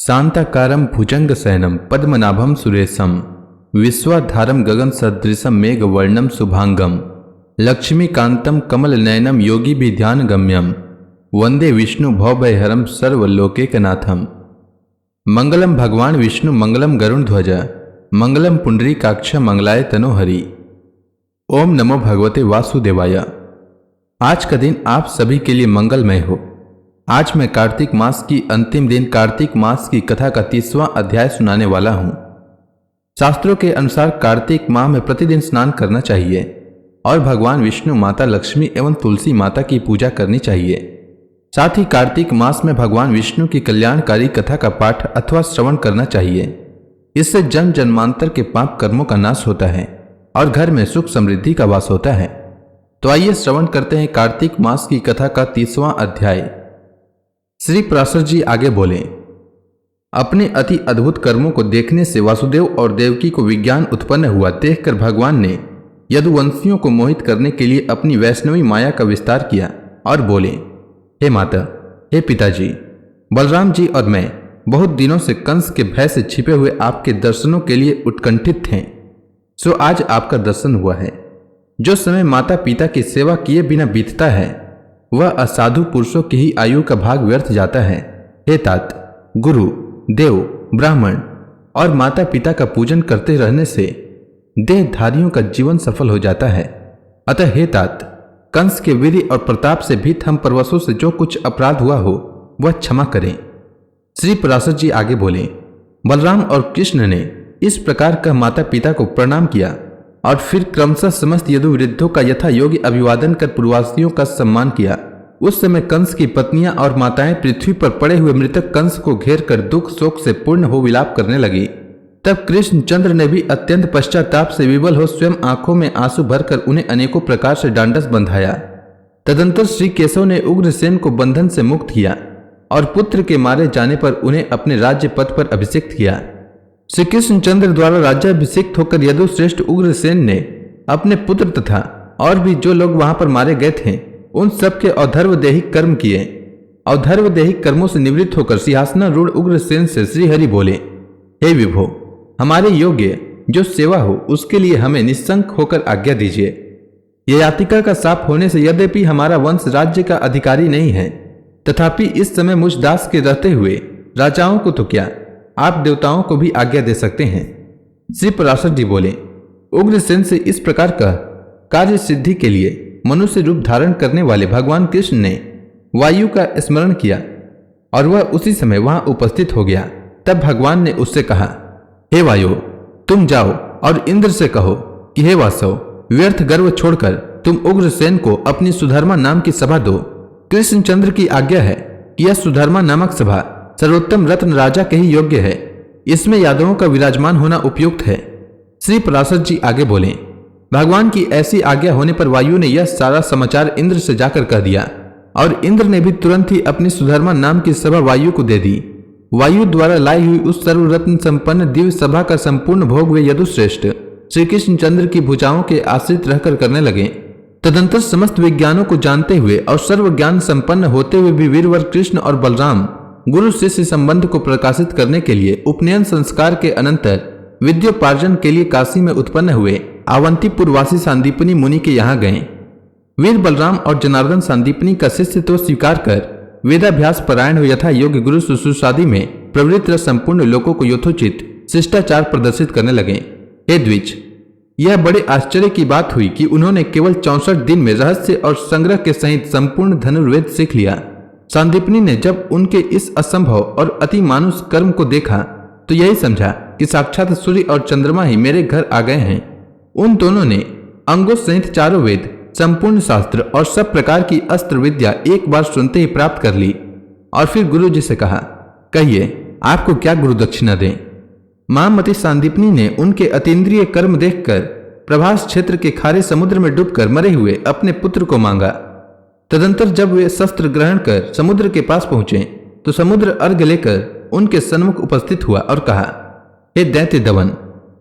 शांताकारं भुजंगशयनं पद्मनाभं सुरेशं विश्वाधारं गगनसदृशं मेघवर्णं शुभांगं लक्ष्मीकान्तं कमलनयनं योगिभिध्यानगम्यं वंदे विष्णु भवभयहरं सर्वलोकैकनाथं। मंगलम भगवान विष्णु मंगलम गरुणध्वज मंगलम पुंडरीकाक्ष मंगलाय तनोहरि। ओम नमो भगवते वासुदेवाय। आज का दिन आप सभी के लिए मंगलमय हो। आज मैं कार्तिक मास की अंतिम दिन कार्तिक मास की कथा का 30वां अध्याय सुनाने वाला हूं। शास्त्रों के अनुसार कार्तिक माह में प्रतिदिन स्नान करना चाहिए और भगवान विष्णु, माता लक्ष्मी एवं तुलसी माता की पूजा करनी चाहिए। साथ ही कार्तिक मास में भगवान विष्णु की कल्याणकारी कथा का पाठ अथवा श्रवण करना चाहिए। इससे जन्म जन्मांतर के पाप कर्मों का नाश होता है और घर में सुख समृद्धि का वास होता है। तो आइए श्रवण करते हैं कार्तिक मास की कथा का 30वां अध्याय। श्री पराशर जी आगे बोले, अपने अति अद्भुत कर्मों को देखने से वासुदेव और देवकी को विज्ञान उत्पन्न हुआ। देखकर भगवान ने यदुवंशियों को मोहित करने के लिए अपनी वैष्णवी माया का विस्तार किया और बोले, हे माता, हे पिताजी, बलराम जी और मैं बहुत दिनों से कंस के भय से छिपे हुए आपके दर्शनों के लिए उत्कंठित थे। सो आज आपका दर्शन हुआ है। जो समय माता पिता की सेवा किए बिना बीतता है वह असाधु पुरुषों की ही आयु का भाग व्यर्थ जाता है। हे तात, गुरु, देव, ब्राह्मण और माता पिता का पूजन करते रहने से देहधारियों का जीवन सफल हो जाता है। अतः हे तात, कंस के वीर्य और प्रताप से भीत हम परवशों से जो कुछ अपराध हुआ हो वह क्षमा करें। श्री पराशर जी आगे बोले, बलराम और कृष्ण ने इस प्रकार का माता पिता को प्रणाम किया और फिर क्रमशः समस्त यदुवृद्धों का यथा योग्य अभिवादन कर पूर्ववासियों का सम्मान किया। उस समय कंस की पत्नियां और माताएं पृथ्वी पर पड़े हुए मृतक कंस को घेर कर दुख शोक से पूर्ण हो विलाप करने लगी। तब कृष्णचंद्र ने भी अत्यंत पश्चाताप से विवल हो स्वयं आंखों में आंसू भरकर उन्हें अनेकों प्रकार से डांडस बंधाया। तदंतर श्री केशव ने उग्रसेन को बंधन से मुक्त किया और पुत्र के मारे जाने पर उन्हें अपने राज्य पद पर अभिषिक्त किया। श्री कृष्णचंद्र द्वारा राज्याभिषिक्त होकर यदुश्रेष्ठ उग्रसेन ने अपने पुत्र तथा और भी जो लोग वहां पर मारे गए थे उन सब के अधर्वदेहिक कर्म किए। अधर्वदेहिक कर्मों से निवृत्त होकर सिंहासनारूढ़ उग्रसेन से श्रीहरि बोले, हे विभो, हमारे योग्य जो सेवा हो उसके लिए हमें निशंक होकर आज्ञा दीजिए। ययातिका का शाप होने से यद्यपि हमारा वंश राज्य का अधिकारी नहीं है, तथापि इस समय मुझ दास के रहते हुए राजाओं को तो क्या, आप देवताओं को भी आज्ञा दे सकते हैं। श्री पराशर जी बोले, उग्रसेन से इस प्रकार का कार्य सिद्धि के लिए मनुष्य रूप धारण करने वाले भगवान कृष्ण ने वायु का स्मरण किया और वह उसी समय वहां उपस्थित हो गया। तब भगवान ने उससे कहा, हे वायु, तुम जाओ और इंद्र से कहो कि हे वासव, व्यर्थ गर्व छोड़कर तुम उग्रसेन को अपनी सुधर्मा नाम की सभा दो। कृष्णचंद्र की आज्ञा है कि यह सुधर्मा नामक सभा सर्वोत्तम रत्न राजा के ही योग्य है। इसमें यादवों का विराजमान होना उपयुक्त है। श्री पराशर जी आगे बोले, भगवान की ऐसी आज्ञा होने पर वायु ने यह सारा समाचार इंद्र से जाकर कह दिया और इंद्र ने भी तुरंत ही अपनी सुधर्मा नाम की सभा वायु को दे दी। वायु द्वारा लाई हुई उस सर्वरत्न संपन्न दिव्य सभा का संपूर्ण भोग वे यदुश्रेष्ठ श्री कृष्णचंद्र की भुजाओं के आश्रित रहकर करने लगे। तदंतर समस्त विज्ञानों को जानते हुए और सर्व ज्ञान संपन्न होते हुए भी वीरवर कृष्ण और बलराम गुरु शिष्य संबंध को प्रकाशित करने के लिए उपनयन संस्कार के अनंतर विद्योपार्जन के लिए काशी में उत्पन्न हुए अवंतीपुरवासी सांदीपनी मुनि के यहाँ गए। वीर बलराम और जनार्दन सांदीपनी का शिष्य तो स्वीकार कर वेदाभ्यास परायण हो यथा योग्य गुरु शुश्रूषादि में प्रवृत्त रह संपूर्ण लोगों को यथोचित शिष्टाचार प्रदर्शित करने लगे। हे द्विज, यह बड़े आश्चर्य की बात हुई कि उन्होंने केवल 64 दिन में रहस्य और संग्रह के सहित संपूर्ण धनुर्वेद सीख लिया। सांदीपनी ने जब उनके इस असंभव और अति मानुष कर्म को देखा तो यही समझा कि साक्षात सूर्य और चंद्रमा ही मेरे घर आ गए हैं। उन दोनों ने अंगों सहित चारों वेद, संपूर्ण शास्त्र और सब प्रकार की अस्त्र विद्या एक बार सुनते ही प्राप्त कर ली और फिर गुरु जी से कहा, कहिए आपको क्या गुरु दक्षिणा दें। महामती सांदीपनी ने उनके अतीन्द्रिय कर्म देखकर प्रभास क्षेत्र के खारे समुद्र में डूबकर मरे हुए अपने पुत्र को मांगा। तदंतर जब वे शस्त्र ग्रहण कर समुद्र के पास पहुंचे तो समुद्र अर्घ लेकर उनके सन्मुख उपस्थित हुआ और कहा, हे दैत्य दवन,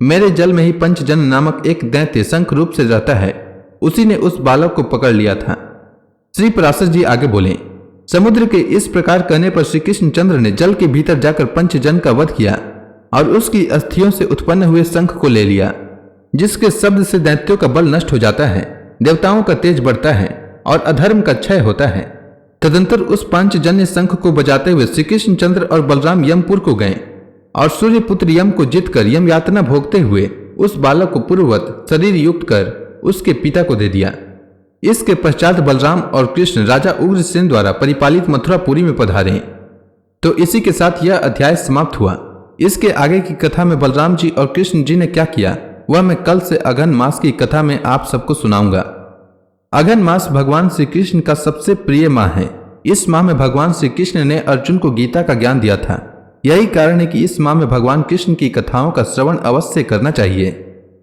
मेरे जल में ही पंचजन नामक एक दैत्य शंख रूप से रहता है, उसी ने उस बालक को पकड़ लिया था। श्री पराशर जी आगे बोले, समुद्र के इस प्रकार कहने पर श्री कृष्णचंद्र ने जल के भीतर जाकर पंचजन का वध किया और उसकी अस्थियों से उत्पन्न हुए शंख को ले लिया, जिसके शब्द से दैत्यों का बल नष्ट हो जाता है, देवताओं का तेज बढ़ता है और अधर्म का क्षय होता है। तदंतर उस पांचजन्य शंख को बजाते हुए श्री कृष्णचंद्र और बलराम यमपुर को गए और सूर्यपुत्र यम को जीतकर यम यातना भोगते हुए उस बालक को पूर्ववत शरीर युक्त कर उसके पिता को दे दिया। इसके पश्चात बलराम और कृष्ण राजा उग्रसेन द्वारा परिपालित मथुरापुरी में पधारे। तो इसी के साथ यह अध्याय समाप्त हुआ। इसके आगे की कथा में बलराम जी और कृष्ण जी ने क्या किया वह मैं कल से अघन मास की कथा में आप सबको सुनाऊंगा। अघन मास भगवान श्री कृष्ण का सबसे प्रिय माह है। इस माह में भगवान श्री कृष्ण ने अर्जुन को गीता का ज्ञान दिया था। यही कारण है कि इस माह में भगवान कृष्ण की कथाओं का श्रवण अवश्य करना चाहिए।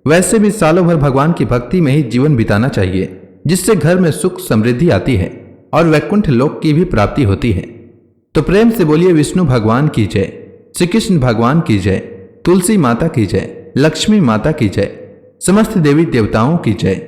वैसे भी सालों भर भगवान की भक्ति में ही जीवन बिताना चाहिए, जिससे घर में सुख समृद्धि आती है और वैकुंठ लोक की भी प्राप्ति होती है। तो प्रेम से बोलिए विष्णु भगवान की जय, श्री कृष्ण भगवान की जय, तुलसी माता की जय, लक्ष्मी माता की जय, समस्त देवी देवताओं की जय।